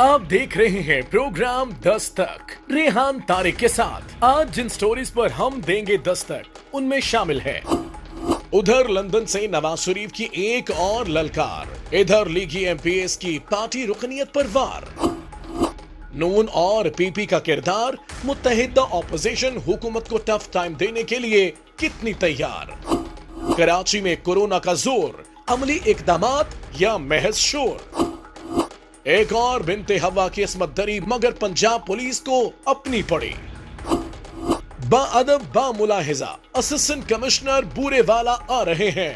आप देख रहे हैं प्रोग्राम दस्तक रेहान तारिक के साथ। आज जिन स्टोरीज पर हम देंगे दस्तक उनमें शामिल है उधर लंदन से नवाज शरीफ की एक और ललकार, इधर लीगी एमपीएस की पार्टी रुकनियत पर वार, नून और पीपी का किरदार मुत्तहिदा ऑपोजिशन हुकूमत को टफ टाइम देने के लिए कितनी तैयार, कराची में कोरोना का जोर, अमली इकदामात या महज शोर, एक और बिनते हवा की इसमत दरी मगर पंजाब पुलिस को अपनी पड़ी, बाअदब बामुलाहिजा असिस्टेंट कमिश्नर बूरेवाला आ रहे हैं।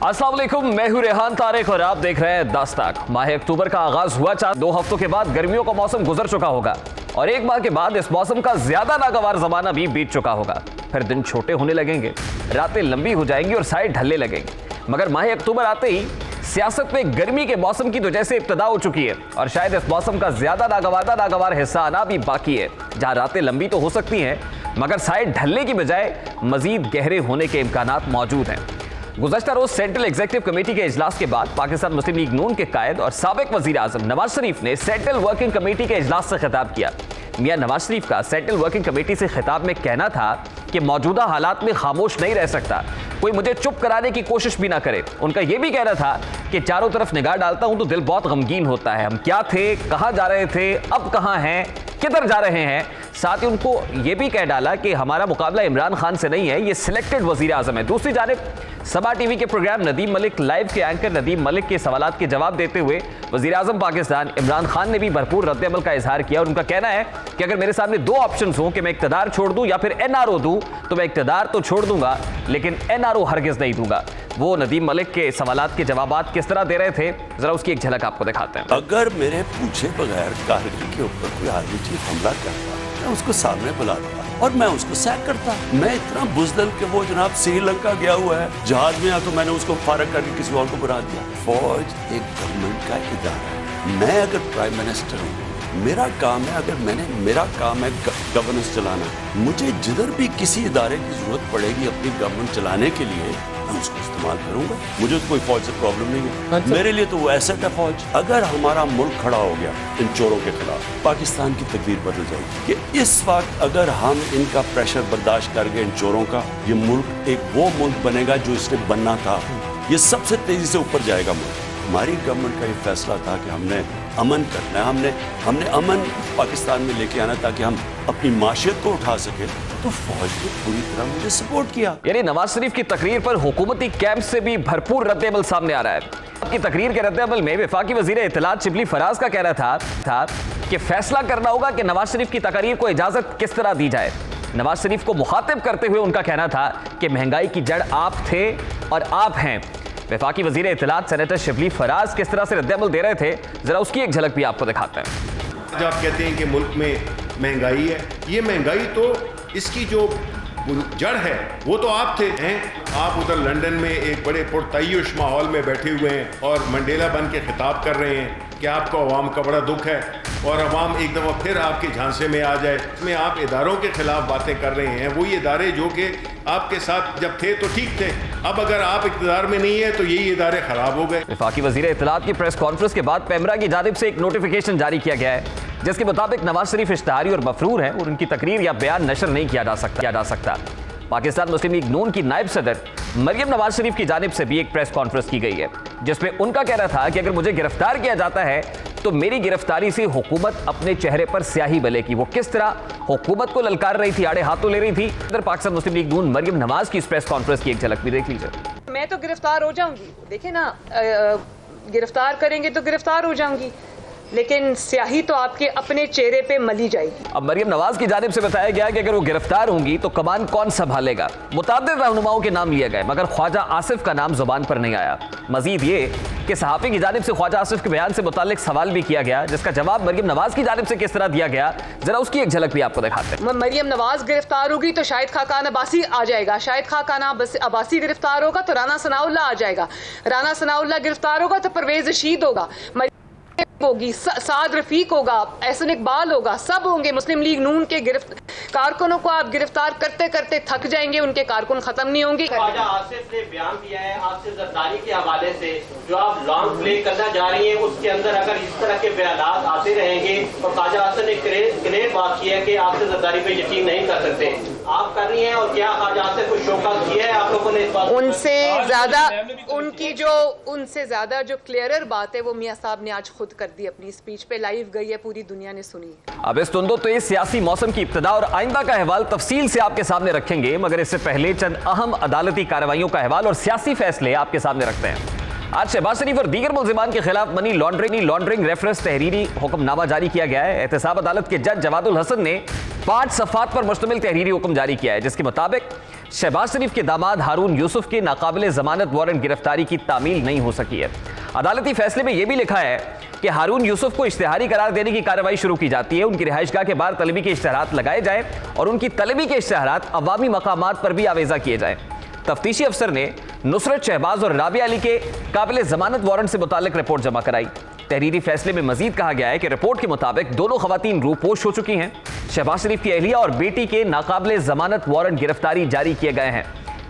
अस्सलाम वालेकुम, मैं हूं रेहान तारिक और आप देख रहे हैं दस्तक। माह अक्टूबर का आगाज हुआ, 2 हफ्तों के बाद गर्मियों का मौसम गुजर चुका होगा और एक माह के बाद इस मौसम का ज्यादा नागवार जमाना भी बीत चुका होगा। फिर दिन छोटे होने लगेंगे, रातें लंबी हो जाएंगी और साए ढलने लगेंगे। मगर माह अक्टूबर आते ही सियासत में गर्मी के मौसम की तो जैसे इब्तिदा हो चुकी है और शायद इस मौसम का ज्यादा नागवार हिस्सा आना भी बाकी है, जहां रातें लंबी तो हो सकती हैं मगर साए ढलने की बजाय मजीद गहरे होने के इम्कानात मौजूद हैं। गुज़श्ता रोज सेंट्रल एग्जीक्यूटिव कमेटी के इजलास के बाद पाकिस्तान मुस्लिम लीग नून के कायद और साबिक वजीर आजम नवाज शरीफ ने सेंट्रल वर्किंग कमेटी के इजलास से खिताब किया। मियां नवाज शरीफ का सेंट्रल वर्किंग कमेटी से खिताब में कहना था कि मौजूदा हालात में खामोश नहीं रह सकता, कोई मुझे चुप कराने की कोशिश भी ना करे। उनका यह भी कहना था कि चारों तरफ निगाह डालता हूं तो दिल बहुत गमगीन होता है, हम क्या थे, कहां जा रहे थे, अब कहां हैं, किधर जा रहे हैं। साथ ही उनको यह भी कह डाला कि हमारा मुकाबला इमरान खान से नहीं है, ये सिलेक्टेड वजीर आजम है। दूसरी जानिब सबा टीवी के प्रोग्राम नदीम मलिक लाइव के एंकर नदीम मलिक के सवालात के जवाब देते हुए वजीर आजम पाकिस्तान इमरान खान ने भी भरपूर रद्द-ए-अमल का इजहार किया और उनका कहना है कि अगर मेरे सामने 2 ऑप्शन हों कि मैं इक्तदार छोड़ दूं या फिर एनआरओ दूं तो मैं इक्तदार तो छोड़ दूंगा लेकिन एनआरओ हरगिज नहीं दूंगा। वो नदीम मलिक के सवालात के जवाबात किस तरह दे रहे थे, जरा उसकी एक झलक आपको दिखाते हैं। अगर मेरे पूछे बगैर कारगिल के ऊपर कोई आर्मी चीफ हमला करता, मैं उसको सामने बुलाता और मैं उसको सैक करता। मैं इतना बुज़दिल कि वो जनाब श्रीलंका गया हुआ है जहाज में, आकर मैंने उसको फारग करके किसी और को बुला दिया। फौज एक गवर्नमेंट का इदारा है। मैं अगर प्राइम मिनिस्टर हूँ, मेरा काम है, मेरा काम है गवर्नेंस चलाना, मुझे जिधर भी किसी इदारे की जरूरत पड़ेगी अपनी गवर्नमेंट चलाने के लिए मैं उसको इस्तेमाल करूंगा। मुझे तो कोई फौज से प्रॉब्लम नहीं है। मेरे लिए तो वो एसेट है फौज। अगर हमारा मुल्क खड़ा हो गया इन चोरों के खिलाफ, पाकिस्तान की तकदीर बदल जाएगी। कि इस वक्त अगर हम इनका प्रेशर बर्दाश्त कर गए इन चोरों का, ये मुल्क एक वो मुल्क बनेगा जो इसने बनना था। ये सबसे तेजी से ऊपर जाएगा मुल्क। हमारी गवर्नमेंट का ये फैसला था कि हमने अमन करना है, हमने अमन पाकिस्तान में लेके आना ताकि हम अपनी माशियत को उठा सके। तो फौज ने पूरी तरह मुझे सपोर्ट किया। यानी नवाज शरीफ की तकरीर पर हुकूमती कैंप से भी भरपूर रद्द-ए-अमल सामने आ रहा है। आपकी तकरीर के रद्द-ए-अमल में वफाकी वजीर इत्तलात शिबली फराज का कहना था कि फैसला करना होगा कि नवाज शरीफ की तकरीर को इजाजत किस तरह दी जाए। नवाज शरीफ को मुखातिब करते हुए उनका कहना था कि महंगाई की जड़ आप थे और आप हैं। वफाकी वजीर इत्तलात सेनेटर शिबली फराज किस तरह से रद्द-ए-अमल दे रहे थे, जरा उसकी एक झलक भी आपको दिखाते हैं। आज आप कहते हैं कि मुल्क में महंगाई है, ये महंगाई तो इसकी जो जड़ है वो तो आप थे हैं। आप उधर लंदन में एक बड़े पुरतय्युश माहौल में बैठे हुए हैं और मंडेला बन के खिताब कर रहे हैं कि आपको अवाम का बड़ा दुख है और अवाम एक दफ़ा फिर आपके झांसे में आ जाए। इसमें आप इदारों के खिलाफ बातें कर रहे हैं, वही इदारे जो कि आपके साथ जब थे तो ठीक थे, अब अगर आप इक़्तिदार में नहीं है तो यही इदारे खराब हो गए। वफाकी वज़ीर इत्तलात की प्रेस कॉन्फ्रेंस के बाद पेमरा की जानिब से एक नोटिफिकेशन जारी किया गया है जिसके मुताबिक नवाज शरीफ इश्तिहारी और मफरूर है और उनकी तकरीर या बयान नशर नहीं किया जा सकता। पाकिस्तान मुस्लिम लीग नून की नायब सदर मरियम नवाज शरीफ की जानिब से भी एक प्रेस कॉन्फ्रेंस की गई है जिसमें उनका कहना था कि अगर मुझे गिरफ्तार किया जाता है तो मेरी गिरफ्तारी से हुकूमत अपने चेहरे पर स्याही बलेगी। वो किस तरह हुकूमत को ललकार रही थी, आड़े हाथों ले रही थी। इधर पाकिस्तान मुस्लिम लीग नून मरियम नवाज की इस प्रेस कॉन्फ्रेंस की एक झलक भी देख लीजिए। मैं तो गिरफ्तार हो जाऊंगी, देखे ना, गिरफ्तार करेंगे तो गिरफ्तार हो जाऊंगी, लेकिन स्याही तो आपके अपने चेहरे पे मली जाएगी। अब मरियम नवाज की जानिब से बताया गया कि अगर वो गिरफ्तार होंगी तो कमान कौन संभालेगा। मुताबिद रहनुमाओं के नाम लिए गए मगर ख्वाजा आसिफ का नाम जुबान पर नहीं आया। मजीद ये कि सहाफ़ी की जानिब से ख्वाजा आसिफ के बयान से मुतालिक सवाल भी किया गया जिसका जवाब मरियम नवाज की जानिब से किस तरह दिया गया, जरा उसकी एक झलक भी आपको दिखाते हैं। मरियम नवाज गिरफ्तार होगी तो शाहिद खाकान अब्बासी आ जाएगा, शाहिद खाकान अब्बासी गिरफ्तार होगा तो राना सनाउल्लाह आ जाएगा, राना सनाउल्लाह गिरफ्तार होगा तो परवेज रशीद होगा, होगी, साद रफीक होगा, एहसन इकबाल होगा, सब होंगे। मुस्लिम लीग नून के कारकुनों को आप गिरफ्तार करते करते थक जाएंगे, उनके कारकुन खत्म नहीं होंगे। ख्वाजा आसिफ ने बयान दिया है आसिफ जरदारी के हवाले से, जो आप लॉन्ग प्ले करना जा रही हैं उसके अंदर अगर इस तरह के बयान आते रहेंगे, और ख्वाजा आसिफ ने क्लियर बात की है कि आसिफ जरदारी पे यकीन नहीं कर सकते, आप कर रही हैं, और क्या ख्वाजा आसिफ को शोकत किया है आप लोगों ने इस बात? उनसे ज्यादा जो क्लियरर बात है वो मियां साहब ने आज खुद कर दी अपनी स्पीच पे, लाइव गई है, पूरी दुनिया ने सुनी। अब इस तुंदो तो इस सियासी मौसम की इब्तिदा और आइंदा का अहवाल तफसील से आपके सामने रखेंगे, मगर इससे पहले चंद अहम अदालती कार्रवाइयों का अहवाल और सियासी फैसले आपके सामने रखते हैं। आज शहबाज शरीफ और दीगर मुल्जिमान के खिलाफ मनी लॉन्ड्रिंग रेफरेंस तहरीरी हुक्मनामा जारी किया गया है। एहतसाब अदालत के जज जवादुल हसन ने 5 सफ़ात पर मुश्तमिल तहरीरी हुक्म जारी किया है, जिसके मुताबिक शहबाज शरीफ के दामाद हारून यूसुफ के नाकाबिले जमानत वारंट गिरफ्तारी की तामील नहीं हो सकी है। अदालती फैसले में यह भी लिखा है कि हारून यूसुफ को इश्तिहारी करार देने की कार्रवाई शुरू की जाती है, उनकी रिहाइशगाह के बाहर तलबी के इश्तिहारात लगाए जाएं और उनकी तलबी के इश्तिहारात अवामी मकामात पर भी आवेजा किए जाएं। तफ्तीशी अफसर ने नुसरत शहबाज और राबिया अली के काबिले जमानत वारंट से मुताल्लिक रिपोर्ट जमा कराई। तहरीरी फैसले में मजीद कहा गया है कि रिपोर्ट के मुताबिक दोनों खवातीन रूपोश हो चुकी हैं। शहबाज शरीफ की अहलिया और बेटी के नाकाबिले जमानत वारंट गिरफ्तारी जारी किए गए हैं।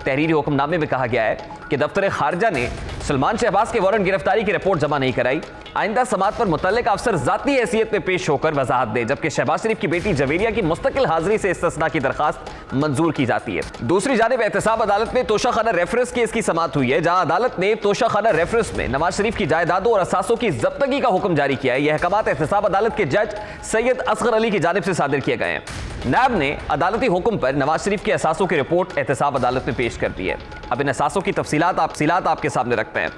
तहरीरी हुक्मनामे में कहा गया है कि दफ्तर खारजा ने सलमान शहबाज के वारंट गिरफ्तारी की रिपोर्ट जमा नहीं कराई। आइंदा समात पर मुतल्लिक अफसर जाती हैसियत में पेश होकर वजाहत दे, जबकि शहबाज शरीफ की बेटी जवेरिया की मुस्तकिल हाजिरी से इस्तिस्ना की दरखास्त मंजूर की जाती है। दूसरी जानिब एहतसाब अदालत में तोशाखाना रेफरेंस केस की समात हुई है, जहां अदालत ने तोशाखाना रेफरेंस में नवाज शरीफ की जायदादों और असासों की जब्तगी का हुक्म जारी किया है। यह अहकामात एहतसाब अदालत के जज सैयद असगर अली की जानिब से सादिर किए गए हैं। नैब ने अदालती हुक्म पर नवाज शरीफ के असासों की रिपोर्ट एहतसाब अदालत में पेश कर दी है। अब इन असासों की तफसीलात आपके सामने रखते हैं।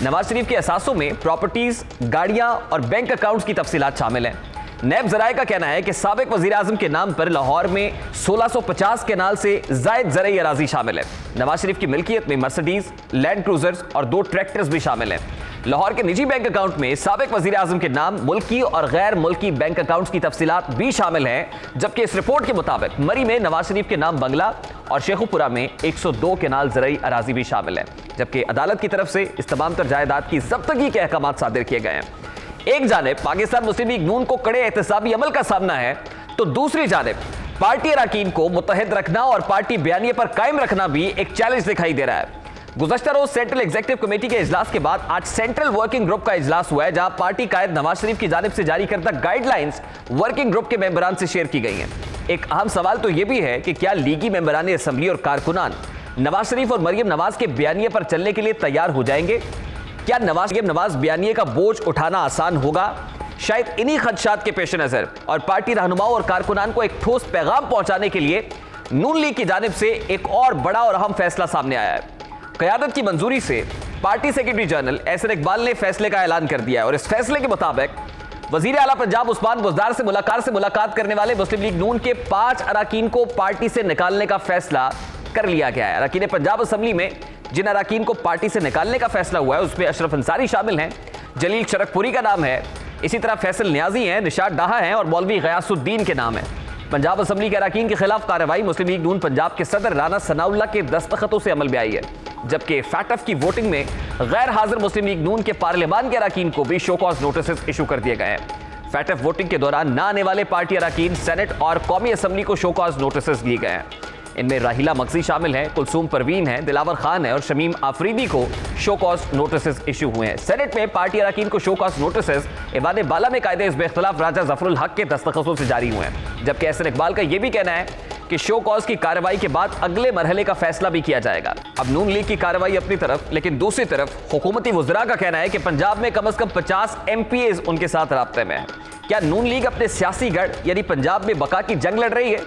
नवाज शरीफ के असासों में प्रॉपर्टीज, गाड़ियां और बैंक अकाउंट्स की तफसीलात शामिल हैं। नैब ज़राए का कहना है कि साबिक वज़ीर आज़म के नाम पर लाहौर में 1650 केनाल से ज़ायद ज़रई अराजी शामिल है। नवाज शरीफ की मिल्कियत में मर्सिडीज, लैंड क्रूजर्स और 2 ट्रैक्टर्स भी शामिल हैं। लाहौर के निजी बैंक अकाउंट में साबिक वज़ीर आज़म के नाम मुल्की और गैर मुल्की बैंक अकाउंट्स की तफसीलात भी शामिल हैं, जबकि इस रिपोर्ट के मुताबिक मरी में नवाज शरीफ के नाम बंगला और शेखुपुरा में 102 केनाल ज़रई अराजी भी शामिल है, जबकि अदालत की तरफ से इस तमाम तर जायदाद की जब्तगी के अहकामात सादिर किए गए हैं। एक जानिब पाकिस्तान मुस्लिम लीग नून को कड़े एहतसाबी अमल का सामना है, तो दूसरी जानिब पार्टी अरकान को मुत्तहिद रखना और पार्टी बयानिए पर कायम रखना भी एक चैलेंज दिखाई दे रहा है। गुज़श्ता रोज सेंट्रल एग्जीक्यूटिव कमेटी के इजलास के बाद आज सेंट्रल वर्किंग ग्रुप का इजलास हुआ है, जहां पार्टी कायद नवाज शरीफ की जानिब से जारी करदा गाइडलाइंस वर्किंग ग्रुप के मेंबरान से शेयर की गई हैं। एक अहम सवाल तो यह भी है कि क्या लीगी मेंबरान असम्बली और कारकुनान नवाज शरीफ और मरियम नवाज के बयानिए पर चलने के लिए तैयार हो जाएंगे? क्या नवाज बयानिए का बोझ उठाना आसान होगा? शायद इन्हीं खदशात के पेश नजर और पार्टी रहनुमाओं और कारकुनान को एक ठोस पैगाम पहुंचाने के लिए नून लीग की जानिब से एक और बड़ा और अहम फैसला सामने आया है। क़यादत की मंजूरी से party secretary general Ahsan Iqbal ने फैसले का ऐलान कर दिया है और इस फैसले के मुताबिक वजीर आला पंजाब उस्मान बुज़दार से मुलाकात करने वाले मुस्लिम लीग नून के 5 अरकान को पार्टी से निकालने का फैसला कर लिया गया है। अरकान पंजाब असम्बली में जिन अरकान को पार्टी से निकालने का फैसला हुआ है उसमें अशरफ अंसारी शामिल हैं, जलील शरकपुरी का नाम है, इसी तरह फैसल न्याजी हैं, निशात डाहा हैं और मौलवी गयासुद्दीन के नाम है। पंजाब असम्बली के अरकान के खिलाफ कार्रवाई मुस्लिम लीग नून पंजाब के सदर राना सनाउल्लाह के दस्तखतों से अमल में आई है, जबकि फैटफ की वोटिंग में गैर हाजिर मुस्लिम लीग नून के पार्लियामान के अरकान को भी शो कॉज नोटिस इशू कर दिए गए हैं। फैटफ वोटिंग के दौरान न आने वाले पार्टी अरकान सेनेट और कौमी असम्बली को शो कॉज नोटिस दिए गए हैं। इनमें राहिला मगजी शामिल हैं, कुलसूम परवीन है, दिलावर खान है और शमीम आफरीदी को शो कॉज नोटिस इशू हुए हैं। सेनेट में पार्टी अरकान को शो कॉज नोटिस ईवान बाला में कायदे इस इख्तिलाफ राजा जफरुल हक के दस्तखतों से जारी हुए हैं, जबकि एहसन इकबाल का यह भी कहना है कि शो कॉज की कार्रवाई के बाद अगले मरहले का फैसला भी किया जाएगा। अब नून लीग की कार्रवाई अपनी तरफ, लेकिन दूसरी तरफ हुकूमती वज़रा का कहना है कि पंजाब में कम से कम 50 MPAs उनके साथ राब्ते में है। क्या नून लीग अपने सियासी गढ़ यानी पंजाब में बका की जंग लड़ रही है?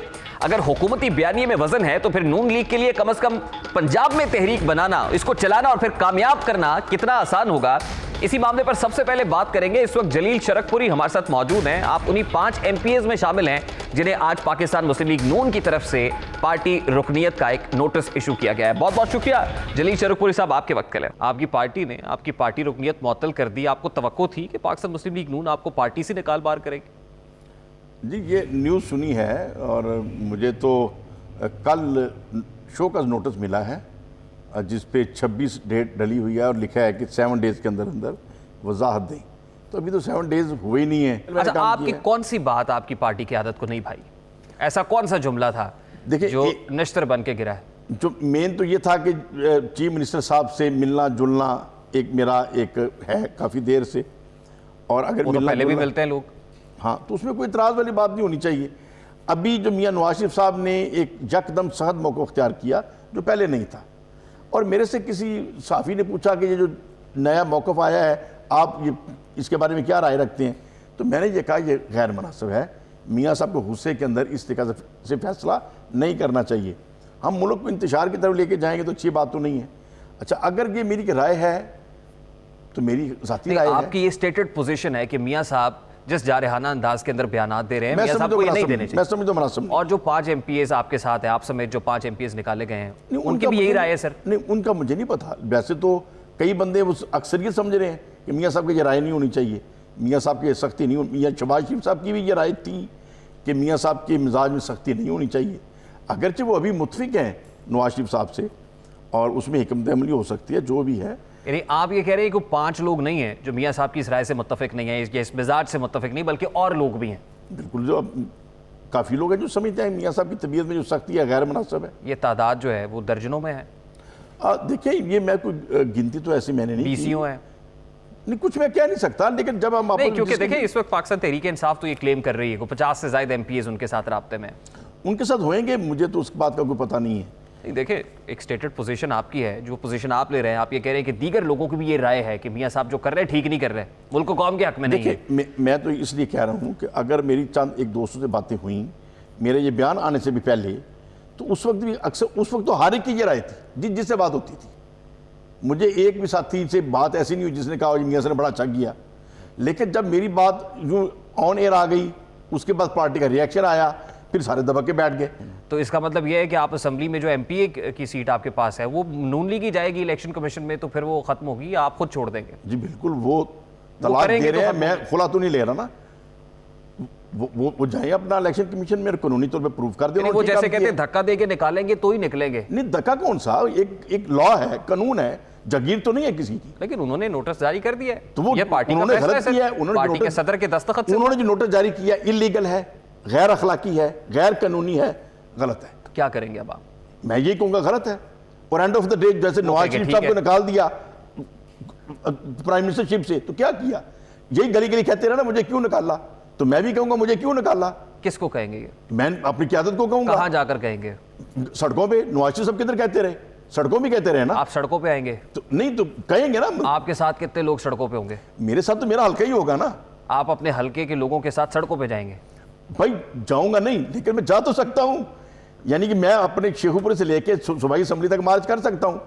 अगर हुकूमती बयानिए में वजन है तो फिर नून लीग के लिए कम से कम पंजाब में तहरीक बनाना, इसको चलाना और फिर कामयाब करना कितना आसान होगा? इसी मामले पर सबसे पहले बात करेंगे। इस वक्त जलील शरकपुरी हमारे साथ मौजूद हैं। आप उन्हीं 5 MPAs में शामिल हैं जिन्हें आज पाकिस्तान मुस्लिम लीग नून की तरफ से पार्टी रुकनीत का एक नोटिस इशू किया गया है। बहुत बहुत शुक्रिया जलील शरकपुरी साहब आपके वक्त के लिए। आपकी पार्टी ने आपकी पार्टी रुकनीत मुअत्तल कर दी, आपको तवक्को थी कि पाकिस्तान मुस्लिम लीग नून आपको पार्टी से निकाल बाहर करेगी? जी, ये न्यूज़ सुनी है और मुझे तो कल शो का नोटिस मिला है जिस पे 26 डेट डली हुई है और लिखा है कि 7 डेज के अंदर अंदर वजाहत दें। तो अभी तो 7 डेज हुए ही नहीं है। अच्छा, आपकी कौन सी बात आपकी पार्टी की आदत को नहीं भाई? ऐसा कौन सा जुमला था देखिए, जो नश्तर बन के गिरा है? जो मेन तो ये था कि चीफ मिनिस्टर साहब से मिलना जुलना एक मेरा एक है काफ़ी देर से, और अगर वो तो मिलना पहले भी जुलना- मिलते हैं लोग। हाँ, तो उसमें कोई इतराज़ वाली बात नहीं होनी चाहिए। अभी जो मियां नवाज शरीफ साहब ने एक यकदम सख्त मौक़िफ़ अख्तियार किया जो पहले नहीं था, और मेरे से किसी साफ़ी ने पूछा कि ये जो नया मौक़िफ़ आया है आप ये इसके बारे में क्या राय रखते हैं, तो मैंने ये कहा ये गैर मुनासिब है। मियाँ साहब को गुस्से के अंदर इस तरीक़े से फैसला नहीं करना चाहिए। हम मुल्क को इंतशार की तरफ लेके जाएंगे तो अच्छी बात तो नहीं है। अच्छा, अगर ये मेरी राय है तो मेरी ज़ाती राय है। आपकी ये स्टेटेड पोजीशन है कि मियां साहब जिस जारहाना अंदाज के अंदर बयानात दे रहे हैं, मैं मियां साहब समझता को ये नहीं मुनासिब देने नहीं, मैं चाहिए। समझता मुनासिब नहीं। और जो 5 MPs आपके साथ हैं, आप समेत जो 5 MPs निकाले गए हैं, नहीं, उनकी उनका भी यही मुझे- राय है सर? नहीं, उनका मुझे नहीं पता। वैसे तो कई बंदे उस अक्सरियत समझ रहे हैं कि मियाँ साहब की ये राय नहीं होनी चाहिए, मियाँ साहब की सख्ती नहीं होनी। मियाँ शहबाज शरीफ साहब की भी ये राय थी कि मियाँ साहब के मिजाज में सख्ती नहीं होनी चाहिए, अगरचे वो अभी मुतफिक हैं नवाज शरीफ साहब से, और उसमें हिकमत अमली हो सकती है जो भी है। यानी आप ये कह रहे हैं कि 5 लोग नहीं हैं जो मियां साहब की इस राय से मुत्तफिक नहीं है, इस मिजाज से मुत्तफिक नहीं, बल्कि और लोग भी हैं। बिल्कुल, जो काफ़ी लोग हैं जो समझते हैं मियाँ साहब की तबीयत में जो सख्ती है गैर मुनासिब है। ये तादाद जो है वो दर्जनों में है, देखिए, ये मैं कोई गिनती तो ऐसी मैंने नहीं की। BCO है। नहीं, कुछ मैं कह नहीं सकता, लेकिन जब हम नहीं, क्योंकि देखिए इस वक्त पाकिस्तान तहरीक इंसाफ तो ये क्लेम कर रही है कि 50 से ज़्यादा MPs उनके साथ राब्ते में हैं। उनके साथ होएंगे, मुझे तो उस बात का कोई पता नहीं है। नहीं, देखिए एक स्टेटेड पोजीशन आपकी है, जो पोजीशन आप ले रहे हैं, आप ये कह रहे हैं कि दीगर लोगों की भी ये राय है कि मियां साहब जो कर रहे हैं ठीक नहीं कर रहे, मुल्क को कौम के हक में नहीं है। देखिए, मैं तो इसलिए कह रहा हूँ कि अगर मेरी चंद एक दोस्तों से बातें हुई मेरे ये बयान आने से भी पहले, तो उस वक्त भी अक्सर उस वक्त तो हर एक की ये राय थी जिससे बात होती थी। मुझे एक भी साथी से बात ऐसी नहीं हुई जिसने कहा मियाँ ने बड़ा अच्छा किया, लेकिन जब मेरी बात यूँ ऑन एयर आ गई, उसके बाद पार्टी का रिएक्शन आया, फिर सारे दबा के बैठ गए। तो इसका मतलब यह है कि आप असेंबली में जो MPA की सीट आपके पास है वो नून लीग की जाएगी इलेक्शन कमीशन में, तो फिर वो खत्म होगी या आप खुद छोड़ देंगे? जी बिल्कुल, वो तलाक करेंगे दे रहे तो हैं, मैं खुला तो नहीं ले रहा ना। वो जाए अपना इलेक्शन कमीशन में कानूनी तौर पे प्रूव कर दे। वो जैसे कहते हैं धक्का दे के निकालेंगे तो ही निकलेंगे। नहीं, धक्का कौन सा, एक लॉ है, कानून है, जागीर तो नहीं है किसी की। लेकिन उन्होंने नोटिस जारी कर दिया है, तो वो ये पार्टी का उन्होंने फैसला गलत किया है। है, उन्होंने पार्टी के नोटिस- सदर के दस्तखत से। उन्होंने जो नोटिस जारी किया इलीगल है, गैर अखलाकी है, गैर कानूनी है, गलत है। तो क्या करेंगे अब आप? मैं ये कहूंगा गलत है। और एंड ऑफ द डे जैसे नवाज कहेंगे, शरीफ ठीक साहब को है। निकाल दिया प्राइम मिनिस्टरशिप से, तो क्या किया? यही गली गली कहते रहे ना मुझे क्यों निकाला, तो मैं भी कहूंगा मुझे क्यों निकाला। किसको कहेंगे ये? मैं अपनी क़यादत को कहूंगा। कहाँ जाकर कहेंगे? सड़कों पे नवाज शरीफ साहब किधर कहते रहे, सड़कों में कहते रहे ना। आप सड़कों पे आएंगे? तो नहीं तो कहेंगे ना। आपके साथ कितने लोग सड़कों पे होंगे? मेरे साथ तो मेरा हल्का ही होगा ना। आप अपने हलके के लोगों के साथ सड़कों पे जाएंगे? भाई जाऊंगा नहीं, लेकिन मैं जा तो सकता हूं। यानी कि मैं अपने शेखुपुर से लेके सूबाई असम्बली तक मार्च कर सकता हूं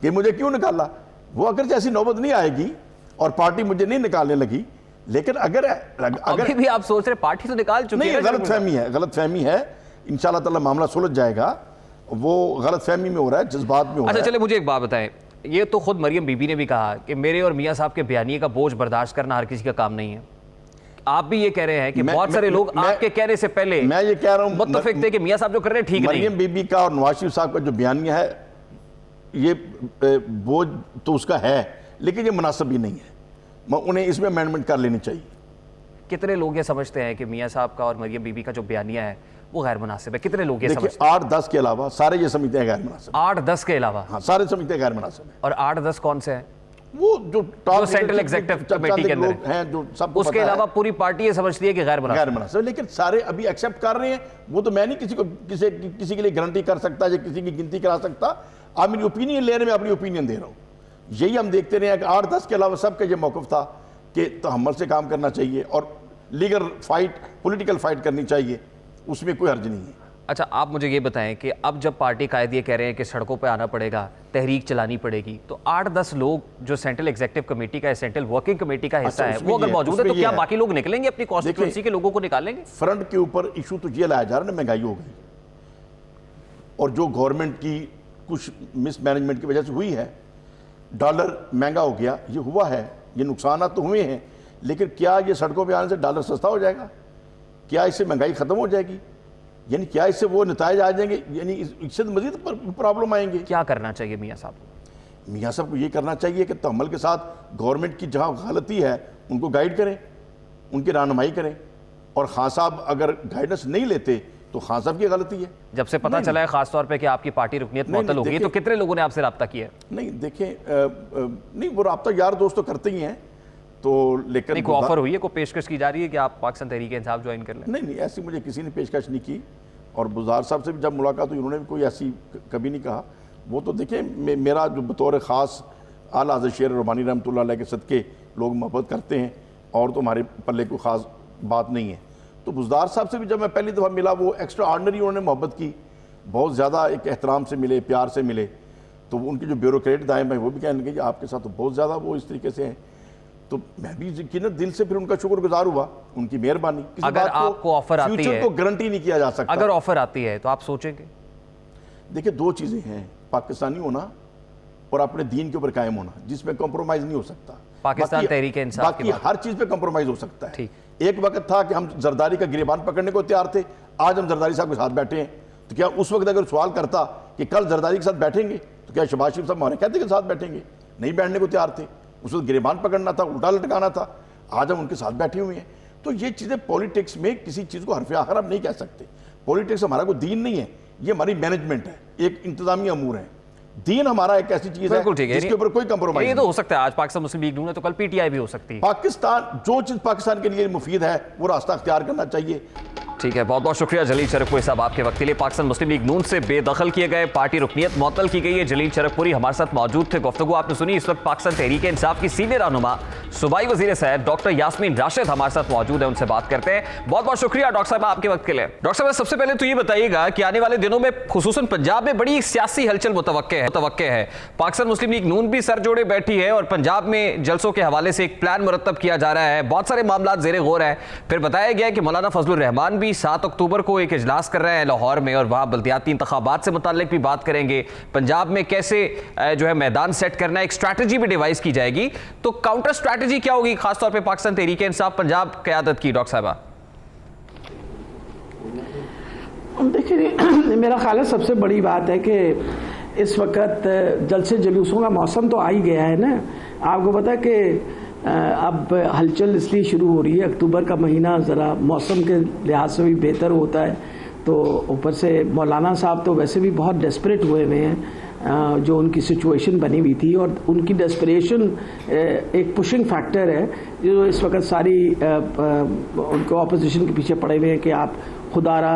कि मुझे क्यों निकाला। वो अगर जैसी नौबत नहीं आएगी और पार्टी मुझे नहीं निकालने लगी, लेकिन अगर अभी भी आप सोच रहे पार्टी तो निकाल चुकी नहीं, है। गलत फहमी है। इंशाल्लाह ताला मामला सुलझ जाएगा। वो गलत फहमी में हो रहा है, जज्बात में हो रहा अच्छा है। चले, मुझे एक बात बताएं, ये तो खुद मरियम बीबी ने भी कहा कि मेरे और मियां साहब के बयानिए का बोझ बर्दाश्त करना हर किसी का काम नहीं है। आप भी ये कह रहे हैं कि बहुत सारे लोग आपके कहने से पहले मैं ये कह रहा हूं मुत्तफिक थे कि मियां साहब जो कर रहे हैं ठीक नहीं। मरियम बीबी का और नवाज शरीफ साहब का जो बयानिया है, ये बोझ तो उसका है, लेकिन ये मुनासिब भी नहीं है। उन्हें इसमें अमेंडमेंट कर लेनी चाहिए। कितने लोग ये समझते हैं कि मियां साहब का और मरियम बीबी का जो बयानिया है वो गैर मुनासिब है? कितने लोग ये देखिए, समझते हैं? 8-10 के अलावा सारे ये समझते हैं गैर मुनासिब। 8-10 के अलावा? हाँ, सारे समझते हैं गैर मुनासिब है। और 8-10 कौन से हैं? वो जो टॉप सेंट्रल एग्जीक्यूटिव कमेटी के अंदर हैं, जो सब उसके अलावा पूरी पार्टी ये समझती है कि गैर मुनासिब। गैर मुनासिब, लेकिन सारे अभी एक्सेप्ट कर रहे हैं। वो तो मैं नहीं किसी के लिए गारंटी कर सकता या किसी की गिनती करा सकता। आप मेरी ओपिनियन ले रहे हैं, मैं अपनी ओपिनियन दे रहा हूँ। यही हम देखते रहे हैं कि 8-10 के अलावा सबका ये मौक़िफ़ था कि तहम्मुल से काम करना चाहिए और लीगल फाइट, पॉलिटिकल फाइट करनी चाहिए, उसमें कोई हर्ज नहीं है। अच्छा, आप मुझे ये बताएं कि अब जब पार्टी कायदे ये कह रहे हैं कि सड़कों पे आना पड़ेगा, तहरीक चलानी पड़ेगी, तो 8-10 लोग जो सेंट्रल एग्जीक्यूटिव कमेटी का, सेंट्रल वर्किंग कमेटी का हिस्सा है, वो अगर मौजूद है तो क्या बाकी लोग निकलेंगे, अपनी कॉन्स्टिट्यूंसी के लोगों को निकालेंगे? फ्रंट के ऊपर इशू तो ये लाया जा रहा है ना, महंगाई हो गई और जो गवर्नमेंट की कुछ मिसमैनेजमेंट की वजह से हुई है, डॉलर महंगा हो गया, ये हुआ है, ये नुकसान तो हुए हैं, लेकिन क्या ये सड़कों पे आने से डॉलर सस्ता हो जाएगा? क्या इससे महंगाई ख़त्म हो जाएगी? यानी क्या इससे वो नताइज आ जाएंगे? यानी इससे मज़ीद प्रॉब्लम आएंगे। क्या करना चाहिए मियाँ साहब को? मियाँ साहब को ये करना चाहिए कि तहम्मुल के साथ गवर्नमेंट की जहाँ गलती है उनको गाइड करें, उनकी रहनुमाई करें, और खान साहब अगर गाइडेंस नहीं लेते तो खान साहब की गलती है। जब से पता चला है खासतौर पे कि आपकी पार्टी रुकनीत मुअत्तल हो गई, तो कितने लोगों ने आपसे रब्ता किया है? नहीं देखें, नहीं वो रब्ता यार दोस्त तो करते ही हैं, तो लेकिन नहीं, कोई ऑफर हुई है, कोई पेशकश की जा रही है कि आप पाकिस्तान तहरीक इंसाफ ज्वाइन कर लें? नहीं, ऐसी मुझे किसी ने पेशकश नहीं की, और बुज़दार साहब से भी जब मुलाकात हुई उन्होंने भी कोई ऐसी कभी नहीं कहा। वो तो देखें, मेरा जो बतौर ख़ास आला हज़रत शेर रबानी रहमतुल्लाह अलैह के सदक़े लोग मोहब्बत करते हैं, और तो हमारे पल्ले कोई ख़ास बात नहीं है। तो बुज़दार साहब से भी जब मैं पहली दफ़ा मिला, वो एक्स्ट्रा ऑर्डनरी उन्होंने मोहब्बत की, बहुत ज़्यादा एक एहतराम से मिले, प्यार से मिले। तो उनके जो ब्यूरोक्रेट दाएँ भाई वो भी कहने लगे कि आपके साथ तो बहुत ज़्यादा वो इस तरीके से हैं। तो मैं भी यकीनन दिल से फिर उनका शुक्रगुजार हुआ, उनकी मेहरबानी। अगर आपको ऑफर आती है, को गारंटी नहीं किया जा सकता। अगर ऑफर आती है तो आप सोचेंगे? देखिए, दो चीज़ें हैं, पाकिस्तानी होना और अपने दीन के ऊपर कायम होना, जिसमें कॉम्प्रोमाइज़ नहीं हो सकता। पाकिस्तान तहरीक इंसाफ बाकी हर चीज़ पे कॉम्प्रोमाइज़ हो सकता है। ठीक। एक वक्त था कि हम जरदारी का गिरेबान पकड़ने को तैयार थे, आज हम जरदारी साहब के साथ बैठे हैं। तो क्या उस वक्त अगर सवाल करता कि कल जरदारी के साथ बैठेंगे, तो क्या शहबाज शरीफ साहब हमारे कहते के साथ बैठेंगे? नहीं बैठने को तैयार थे। उस वक्त गिरेबान पकड़ना था, उल्टा लटकाना था। आज हम उनके साथ बैठे हुए हैं। तो ये चीज़ें पॉलिटिक्स में किसी चीज़ को हरफ आखिर हम नहीं कह सकते। पॉलिटिक्स हमारा कोई दीन नहीं है, ये हमारी मैनेजमेंट है, एक इंतजामी अमूर है। दीन हमारा एक ऐसी चीज़ है जिसके ऊपर कोई कंप्रोमाइज ये तो हो सकता है, आज पाकिस्तान मुस्लिम लीग नून है तो कल पीटीआई भी हो सकती है। पाकिस्तान, जो चीज़ पाकिस्तान के लिए मुफीद है वो रास्ता अख्तियार करना चाहिए। ठीक है, बहुत बहुत शुक्रिया जलील शरकपुरी साहब आपके वक्त के लिए। पाकिस्तान मुस्लिम लीग नून से बेदखल किए गए, पार्टी रुकनीत मुअत्तल की गई है। जलील शरकपुरी हमारे साथ मौजूद थे, गुफ्तगू आपने सुनी। इस वक्त पाकिस्तान तहरीक इंसाफ की सीनियर रहनुमा सूबाई वज़ीर सेहत डॉक्टर यास्मीन राशिद हमारे साथ मौजूद है, उनसे बात करते हैं। बहुत बहुत शुक्रिया डॉक्टर साहब आपके वक्त के लिए। डॉक्टर साहब, सबसे पहले तो ये बताइएगा कि आने वाले दिनों में खुसूसन पंजाब में बड़ी सियासी हलचल मुतवक्के है। पाकिस्तान मुस्लिम लीग नून भी सर जोड़े बैठी है और पंजाब में जलसों के हवाले से एक प्लान मुरतब किया जा रहा है, बहुत सारे मामला जेर गौर है। फिर बताया गया कि मौलाना फजलुर रहमान भी 7 अक्टूबर को एक इजलास कर रहे हैं लाहौर में, और वहां बल्दियाती इंतखाबात से मुताल्लिक भी बात करेंगे। पंजाब में कैसे जो है मैदान सेट करना है, एक स्ट्रैटेजी भी डिवाइस की जाएगी। तो काउंटर स्ट्रैटेजी क्या होगी खासतौर पे पाकिस्तान तहरीक इंसाफ पंजाब क़यादत की? डॉक्टर साहबा देखिए, मेरा ख्याल है सबसे बड़ी बात है कि इस वक्त जलसे जुलूसों का मौसम तो आ ही गया है ना। आपको पता है कि अब हलचल इसलिए शुरू हो रही है, अक्टूबर का महीना ज़रा मौसम के लिहाज से भी बेहतर होता है। तो ऊपर से मौलाना साहब तो वैसे भी बहुत डेस्परेट हुए हैं, जो उनकी सिचुएशन बनी हुई थी, और उनकी डेस्परेशन एक पुशिंग फैक्टर है जो इस वक्त सारी उनको अपोजिशन के पीछे पड़े हुए हैं कि आप खुदारा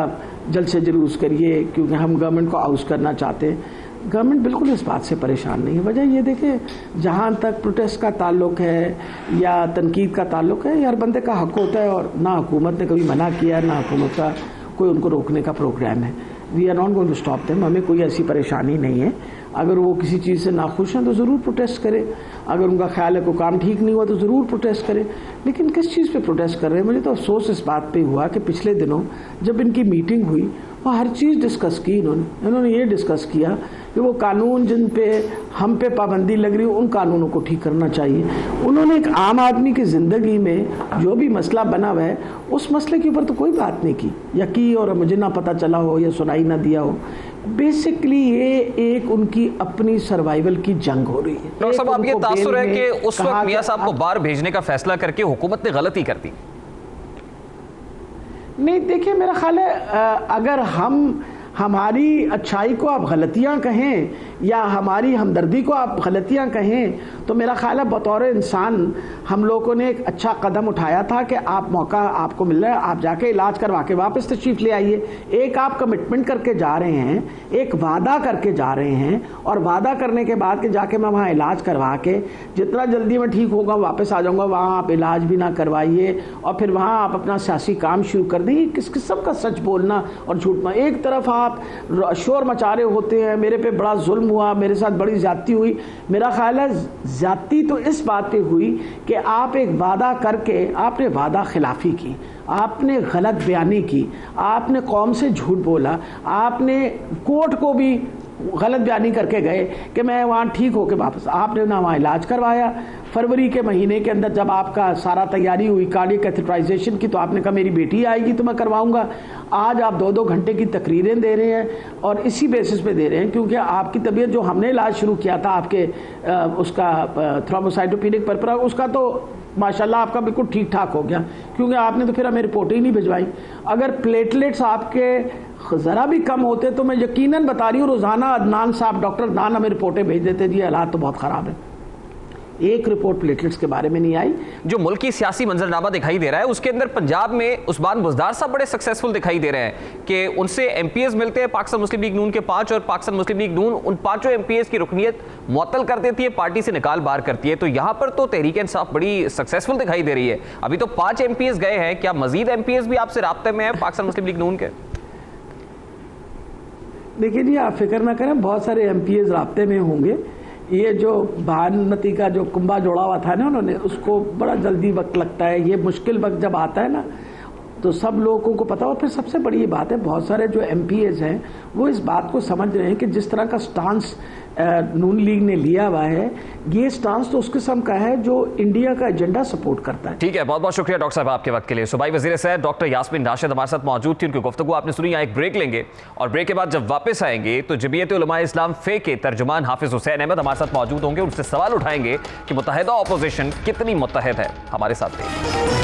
जल्द से जुलूस करिए क्योंकि हम गवर्नमेंट को आउट करना चाहते हैं। गवर्नमेंट बिल्कुल इस बात से परेशान नहीं है। वजह ये देखें, जहाँ तक प्रोटेस्ट का ताल्लुक है या तनकीद का ताल्लुक है, हर बंदे का हक होता है, और ना हुकूमत ने कभी मना किया, ना हुकूमत का कोई उनको रोकने का प्रोग्राम है। We are not going to stop them. हमें कोई ऐसी परेशानी नहीं है। अगर वो किसी चीज़ से नाखुश हैं तो ज़रूर प्रोटेस्ट करें। अगर उनका ख्याल है कोई काम ठीक नहीं हुआ तो ज़रूर प्रोटेस्ट करें। लेकिन किस चीज़ पे प्रोटेस्ट कर रहे हैं? मुझे तो अफसोस इस बात पे हुआ कि पिछले दिनों जब इनकी मीटिंग हुई वो हर चीज़ डिस्कस की। इन्होंने ये डिस्कस किया कि वो कानून जिन पे हम पे पाबंदी लग रही है उन कानूनों को ठीक करना चाहिए। उन्होंने एक आम आदमी की ज़िंदगी में जो भी मसला बना हुआ है उस मसले के ऊपर तो कोई बात नहीं की, या की और मुझे ना पता चला हो या सुनाई ना दिया हो। बेसिकली ये एक उनकी अपनी सर्वाइवल की जंग हो रही है। डॉक्टर साहब, आप ये तासुर है कि उस वक्त मियां साहब को बाहर भेजने का फैसला करके हुकूमत ने गलती कर दी? नहीं, देखिए, मेरा ख्याल है अगर हमारी अच्छाई को आप गलतियां कहें या हमारी हमदर्दी को आप गलतियां कहें, तो मेरा ख्याल है बतौर इंसान हम लोगों ने एक अच्छा कदम उठाया था कि आप मौका आपको मिल रहा है, आप जाके इलाज करवा के वापस तशरीफ़ ले आइए। एक आप कमिटमेंट करके जा रहे हैं, एक वादा करके जा रहे हैं, और वादा करने के बाद कि जाके मैं वहाँ इलाज करवा के जितना जल्दी मैं ठीक होगा वापस आ जाऊँगा, वहाँ आप इलाज भी ना करवाइए और फिर वहाँ आप अपना सियासी काम शुरू कर देंगे। किस किस्म का सच बोलना और झूठ बोलना। एक तरफ आप शोर मचा रहे होते हैं, मेरे पे बड़ा जुल्म हुआ, मेरे साथ बड़ी ज्यादती हुई। मेरा ख्याल है ज्यादती तो इस बात पे हुई कि आप एक वादा करके आपने वादा खिलाफी की, आपने गलत बयानी की, आपने कौम से झूठ बोला, आपने कोर्ट को भी गलत बयानी करके गए कि मैं वहाँ ठीक होके वापस, आपने ना वहाँ इलाज करवाया। फरवरी के महीने के अंदर जब आपका सारा तैयारी हुई कार्डियक कैथेटराइजेशन की, तो आपने कहा मेरी बेटी आएगी तो मैं करवाऊंगा। आज आप 2-2 घंटे की तकरीरें दे रहे हैं और इसी बेसिस पे दे रहे हैं क्योंकि आपकी तबीयत, जो हमने इलाज शुरू किया था आपके उसका थ्रोम्बोसाइटोपेनिक परपरा, उसका तो माशाल्लाह आपका बिल्कुल ठीक ठाक हो गया, क्योंकि आपने तो फिर हमें रिपोर्ट ही नहीं भिजवाई। अगर प्लेटलेट्स आपके ज़रा भी कम होते तो मैं यकीनन बता रही हूँ रोज़ाना अदनान साहब, डॉक्टर अदनान हमें रिपोर्टें भेज देते जी हालात तो बहुत ख़राब है। एक रिपोर्ट प्लेटलेट्स के बारे में नहीं आई। जो मुल्क की सियासी मंजरनामा दिखाई दे रहा है उसके अंदर पंजाब में उस्मान बुज़दार साहब बड़े सक्सेसफुल दिखाई दे रहे हैं कि उनसे एमपीएस मिलते हैं पाकिस्तान मुस्लिम लीग नून के 5 और पाकिस्तान मुस्लिम लीग नून उन 5 एमपीएस की रुकनियत मुअत्तल कर देती है, पार्टी से निकाल बाहर करती है। तो यहाँ पर तो तहरीक इंसाफ बड़ी सक्सेसफुल दिखाई दे रही है। अभी तो 5 एमपीएस गए हैं, क्या मजीद एमपीएस भी आपसे राब्ते में है पाकिस्तान मुस्लिम लीग नून के? देखिए जी, आप फिक्र ना करें, बहुत सारे एमपीएस राब्ते में होंगे। ये जो भानुमती का जो कुंभा जोड़ा हुआ था ना उन्होंने, उसको बड़ा जल्दी वक्त लगता है। ये मुश्किल वक्त जब आता है ना तो सब लोगों को पता हो। फिर सबसे बड़ी ये बात है, बहुत सारे जो एमपीएस हैं वो इस बात को समझ रहे हैं कि जिस तरह का स्टांस नून लीग ने लिया हुआ है, ये स्टांस तो उस किस्म का है जो इंडिया का एजेंडा सपोर्ट करता है। ठीक है, बहुत बहुत शुक्रिया डॉक्टर साहब आपके वक्त के लिए। सूबाई वज़ीर सेहत डॉक्टर यास्मीन राशिद हमारे साथ मौजूद थी, उनकी गुफ्तगू आपने सुनी। यहाँ एक ब्रेक लेंगे और ब्रेक के बाद जब वापस आएंगे तो जमीयत उलमा इस्लाम फे के तर्जुमान हाफिज हुसैन अहमद हमारे साथ मौजूद होंगे। उनसे सवाल उठाएंगे कि मुत्तहिदा अपोजिशन कितनी मुत्तहिद है। हमारे साथ रहिए।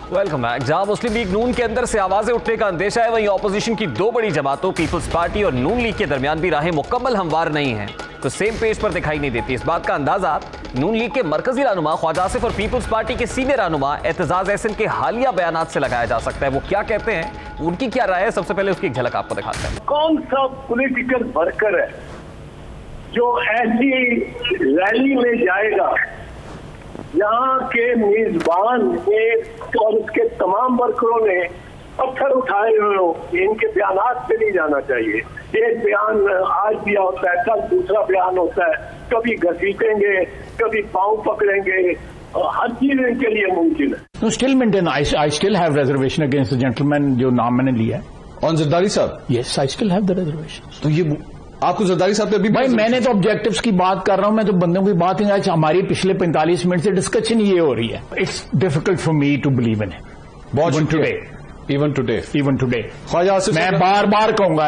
Welcome back. जहां मुस्लिम लीग नून के अंदर से आवाजें उठने का अंदेशा है, वहीं ऑपोजिशन की 2 बड़ी जमातों पीपल्स पार्टी और नून लीग के दरमियान भी राहें मुकम्मल हमवार नहीं हैं, तो सेम पेज पर दिखाई नहीं देती। इस बात का अंदाजा नून लीग के मरकजी रहनुमा ख्वाजा आसिफ और पीपल्स पार्टी के सीनियर रहनुमा एतजाज एहसन के हालिया बयानात से लगाया जा सकता है। वो क्या कहते हैं, उनकी क्या राय है, सबसे पहले उसकी एक झलक आपको दिखाते हैं। कौन सा पॉलिटिकल वर्कर है जो ऐसी रैली में जाएगा यहाँ के मेजबान ने और उसके तमाम वर्करों ने पत्थर उठाए हुए हो? इनके बयानात पे नहीं जाना चाहिए। एक बयान आज दिया होता है, कल दूसरा बयान होता है, कभी घसीटेंगे, कभी पांव पकड़ेंगे, हर चीज इनके लिए मुमकिन है। No, still maintain. I still have reservation against the gentleman जो नाम मैंने लिया है। On जरदारी साहब? Yes, I still have the reservations. तो ये आपको जरदारी साहब पे भी भाई मैंने तो ऑब्जेक्टिव्स की बात कर रहा हूं, मैं तो बंदों की बात नहीं। आज हमारी पिछले 45 मिनट से डिस्कशन ये हो रही है। It's difficult for me to believe in it. Even today Khawaja Asif मैं बार बार कहूंगा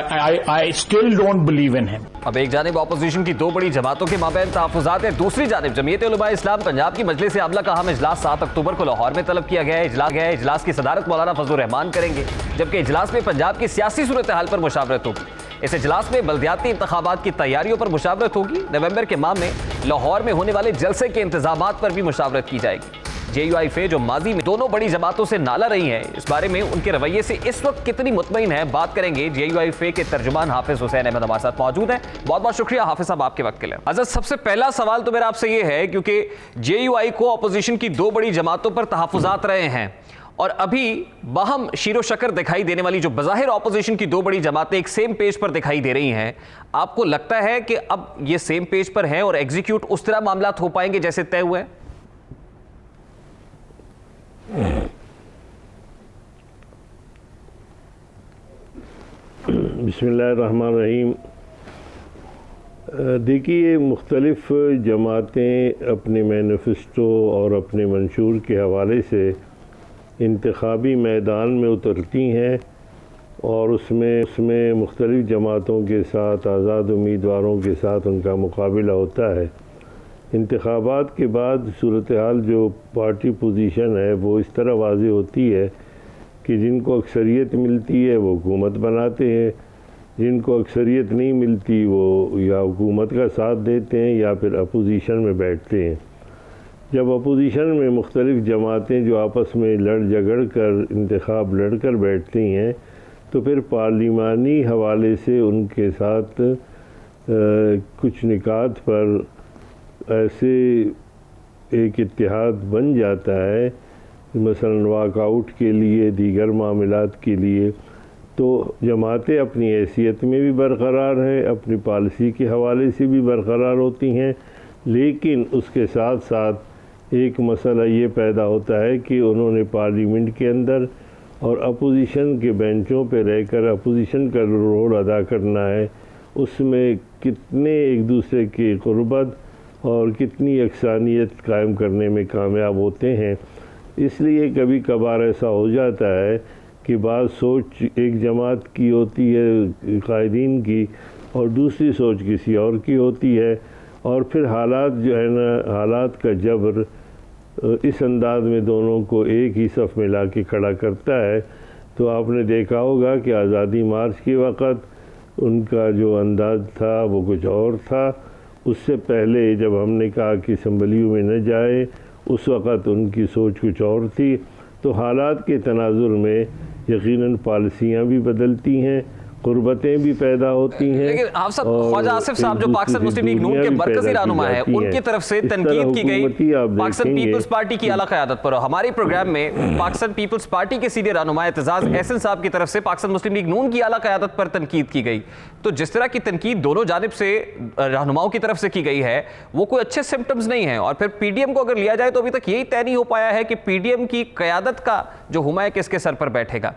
I still don't believe in him. अब एक जानिब ऑपोजिशन की 2 बड़ी जमातों के माबैन तहफ़्फ़ुज़ात है, दूसरी जानिब जमीयत उलमा इस्लाम पंजाब की मजलिस आमला का अहम इजलास 7 अक्टूबर को लाहौर में तलब किया गया है। इजलास की सदारत मौलाना फजलुर रहमान करेंगे, जबकि इजलास में पंजाब की सियासी सूरत हाल पर मुशावरत होगी। इस इजलास में बल्दियाती इंतखाबात की तैयारियों पर मुशावरत होगी। नवंबर के माह में लाहौर में होने वाले जलसे के इंतजामात पर भी मुशावरत की जाएगी। JUI फे जो माजी में दोनों बड़ी जमातों से नाला रही है, इस बारे में उनके रवैये से इस वक्त कितनी मुतमईन है, बात करेंगे। JUI फे के तर्जुमान हाफिज हुसैन अहमद हमारे साथ मौजूद हैं। बहुत बहुत शुक्रिया हाफिज साहब आपके वक्त के लिए। हज़रत, सबसे पहला सवाल तो मेरा आपसे ये है, क्योंकि JUI को अपोजिशन की 2 बड़ी जमातों पर तहफ़्फ़ुज़ात रहे हैं और अभी बाहम शीरो शकर दिखाई देने वाली जो बज़ाहिर ऑपोजिशन की 2 बड़ी जमातें एक सेम पेज पर दिखाई दे रही हैं, आपको लगता है कि अब ये सेम पेज पर हैं और एग्जीक्यूट उस तरह मामलात हो पाएंगे जैसे तय हुए हैं? बिस्मिल्लाहिर्रहमानिर्रहीम। देखिए, मुख्तलिफ जमातें अपने मैनिफेस्टो और अपने मंशूर के हवाले से इंतखाबी मैदान में उतरती हैं और उसमें मुख्तलिफ जमातों के साथ, आज़ाद उम्मीदवारों के साथ उनका मुकाबला होता है। इंतखाबात के बाद सूरत हाल जो पार्टी पोजीशन है वो इस तरह वाज़ेह होती है कि जिनको अक्सरियत मिलती है वो हुकूमत बनाते हैं, जिनको अक्सरियत नहीं मिलती वो या हुकूमत का साथ देते हैं या फिर अपोजिशन में बैठते हैं। जब अपोजिशन में मुख्तलिफ जमातें जो आपस में लड़ झगड़ कर इंतखाब लड़ कर बैठती हैं तो फिर पार्लिमानी हवाले से उनके साथ कुछ निकात पर ऐसे एक इत्तेहाद बन जाता है, मसलन वाकआउट के लिए, दीगर मामलात के लिए। तो जमातें अपनी हैसियत में भी बरकरार हैं, अपनी पॉलिसी के हवाले से भी बरकरार होती हैं, लेकिन उसके साथ साथ एक मसला ये पैदा होता है कि उन्होंने पार्लियामेंट के अंदर और अपोजिशन के बेंचों पर रहकर अपोजिशन का रोल अदा करना है। उसमें कितने एक दूसरे की क़ुर्बत और कितनी यकसानियत कायम करने में कामयाब होते हैं। इसलिए कभी कभार ऐसा हो जाता है कि बाद सोच एक जमात की होती है कायदीन की और दूसरी सोच किसी और की होती है, और फिर हालात जो है ना, हालात का जबर इस अंदाज में दोनों को एक ही सफ़ में ला के खड़ा करता है। तो आपने देखा होगा कि आज़ादी मार्च के वक़्त उनका जो अंदाज था वो कुछ और था। उससे पहले जब हमने कहा कि असम्बलियों में न जाए, उस वक़्त उनकी सोच कुछ और थी। तो हालात के तनाजुर में यकीनन पॉलिसियाँ भी बदलती हैं, कुर्बतें भी पैदा होती हैं। लेकिन आप सब ख्वाजा आसिफ साहब जो पाकिस्तान मुस्लिम लीग नून के मरकजी रहनुमा है, उनकी तरफ से तनकीद की गई पाकिस्तान पीपल्स पार्टी की आला क़यादत पर। हमारे प्रोग्राम में पाकिस्तान पीपल्स पार्टी के सीनियर रहनुमा एतजाज़ एहसन साहब की तरफ से पाकिस्तान मुस्लिम लीग नून की आला क़यादत पर तनकीद की गई। तो जिस तरह की तनकीद दोनों जानिब से रहनुमाओं की तरफ से की गई है, वो कोई अच्छे सिम्टम्स नहीं है। और फिर पीडीएम को अगर लिया जाए तो अभी तक यही तय नहीं हो पाया है कि पीडीएम की क़यादत का जो हुमा है किसके सर पर बैठेगा।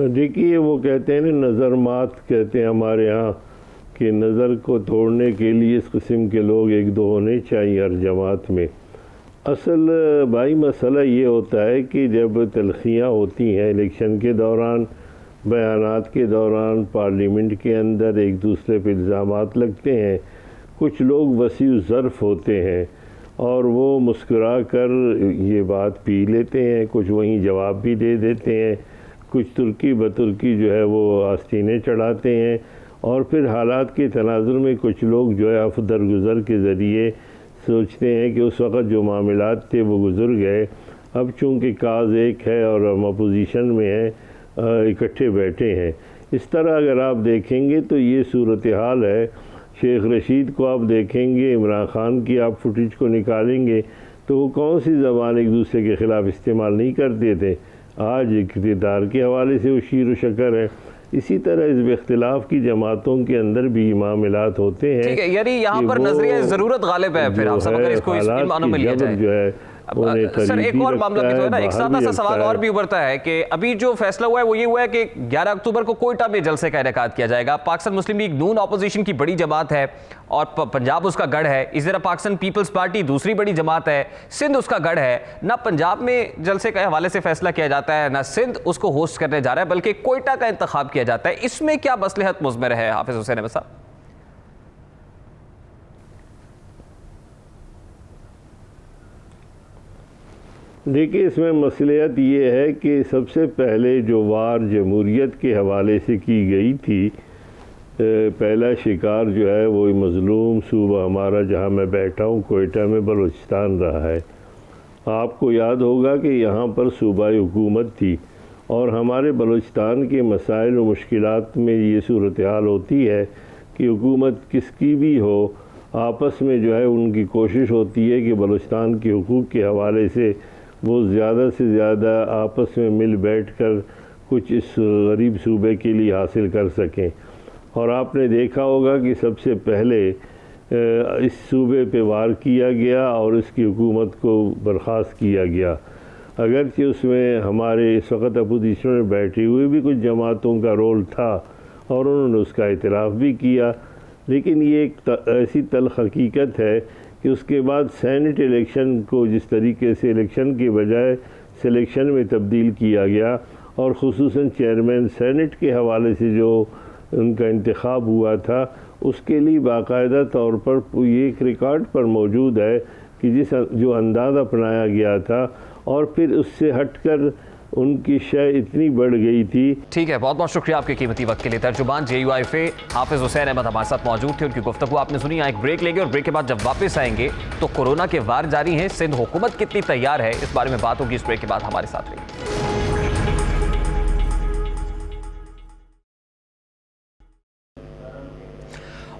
देखिए, वो कहते हैं ना, नज़र मात कहते हैं हमारे यहाँ, कि नज़र को तोड़ने के लिए इस किस्म के लोग एक दो होने चाहिए हर जमात में। असल भाई मसला ये होता है कि जब तलखियाँ होती हैं इलेक्शन के दौरान, बयानात के दौरान, पार्लियामेंट के अंदर एक दूसरे पर इल्ज़ामात लगते हैं, कुछ लोग वसीउ ज़र्फ़ होते हैं और वो मुस्कुरा कर ये बात पी लेते हैं, कुछ वहीं जवाब भी दे देते हैं, कुछ तुर्की बतुर्की जो है वो आस्तीनें चढ़ाते हैं, और फिर हालात के तनाजुर में कुछ लोग जो है अफदरगुज़र के ज़रिए सोचते हैं कि उस वक़्त जो मामलात थे वो गुज़र गए, अब चूँकि काज एक है और हम अपोजिशन में हैं, इकट्ठे बैठे हैं। इस तरह अगर आप देखेंगे तो ये सूरत हाल है। शेख रशीद को आप देखेंगे, इमरान ख़ान की आप फुटेज को निकालेंगे तो वो कौन सी ज़बान एक दूसरे के ख़िलाफ़ इस्तेमाल नहीं करते थे। आज इक़्तिदार के हवाले से वो शीर व शकर है। इसी तरह इस इख्तिलाफ की जमातों के अंदर भी मामलात होते हैं। ठीक है, यानी यहाँ पर नजरिया ज़रूरत गालिब है। फिर आप सब अगर इसको इस मानों में लिया जाए जो है सर, एक और मामला भी तो है ना, एक सादा सा सवाल और भी उभरता है कि अभी जो फैसला हुआ है वो ये हुआ है कि 11 अक्टूबर को कोयटा में जलसे का इनेकाद किया जाएगा। पाकिस्तान मुस्लिम लीग नून अपोजिशन की बड़ी जमात है और पंजाब उसका गढ़ है। इस तरह पाकिस्तान पीपल्स पार्टी दूसरी बड़ी जमात है, सिंध उसका गढ़ है। ना पंजाब में जलसे के हवाले से फैसला किया जाता है, ना सिंध उसको होस्ट करने जा रहा है, बल्कि कोयटा का इंतखाब किया जाता है। इसमें क्या मसलहत मुज़मर है हाफिज हुसैन अहमद साहब? देखिए, इसमें मसलियत ये है कि सबसे पहले जो वार जमहूरियत के हवाले से की गई थी, पहला शिकार जो है वो मज़लूम सूबा हमारा जहाँ मैं बैठा हूँ कोयटा में बलूचिस्तान रहा है। आपको याद होगा कि यहाँ पर सूबाई हुकूमत थी और हमारे बलूचिस्तान के मसाइल और मुश्किलात में ये सूरत हाल होती है कि हुकूमत किसकी भी हो, आपस में जो है उनकी कोशिश होती है कि बलूचिस्तान के हुकूक के हवाले से वो ज़्यादा से ज़्यादा आपस में मिल बैठकर कुछ इस गरीब सूबे के लिए हासिल कर सकें। और आपने देखा होगा कि सबसे पहले इस सूबे पे वार किया गया और इसकी हुकूमत को बर्खास्त किया गया। अगरचे उसमें हमारे इस वक्त अपोजिशन में बैठे हुए भी कुछ जमातों का रोल था और उन्होंने उसका इतराफ़ भी किया, लेकिन ये एक ऐसी तल्ख़ हकीकत है कि उसके बाद सेनेट इलेक्शन को जिस तरीके से इलेक्शन के बजाय सिलेक्शन में तब्दील किया गया और ख़ुसूसन चेयरमैन सेनेट के हवाले से जो उनका इंतखाब हुआ था, उसके लिए बाकायदा तौर पर ये एक रिकॉर्ड पर मौजूद है कि जो अंदाज़ अपनाया गया था और फिर उससे हटकर उनकी शय इतनी बढ़ गई थी। ठीक है, बहुत बहुत शुक्रिया आपके कीमती वक्त के लिए। तर्जुमान JUIFA हाफिज हुसैन अहमद हमारे साथ मौजूद थे, उनकी गुफ्तगू आपने सुनी। यहाँ एक ब्रेक लेंगे और ब्रेक के बाद जब वापस आएंगे तो कोरोना के वार जारी हैं, सिंध हुकूमत कितनी तैयार है, इस बारे में बात होगी। इस ब्रेक के बाद हमारे साथ रहिए।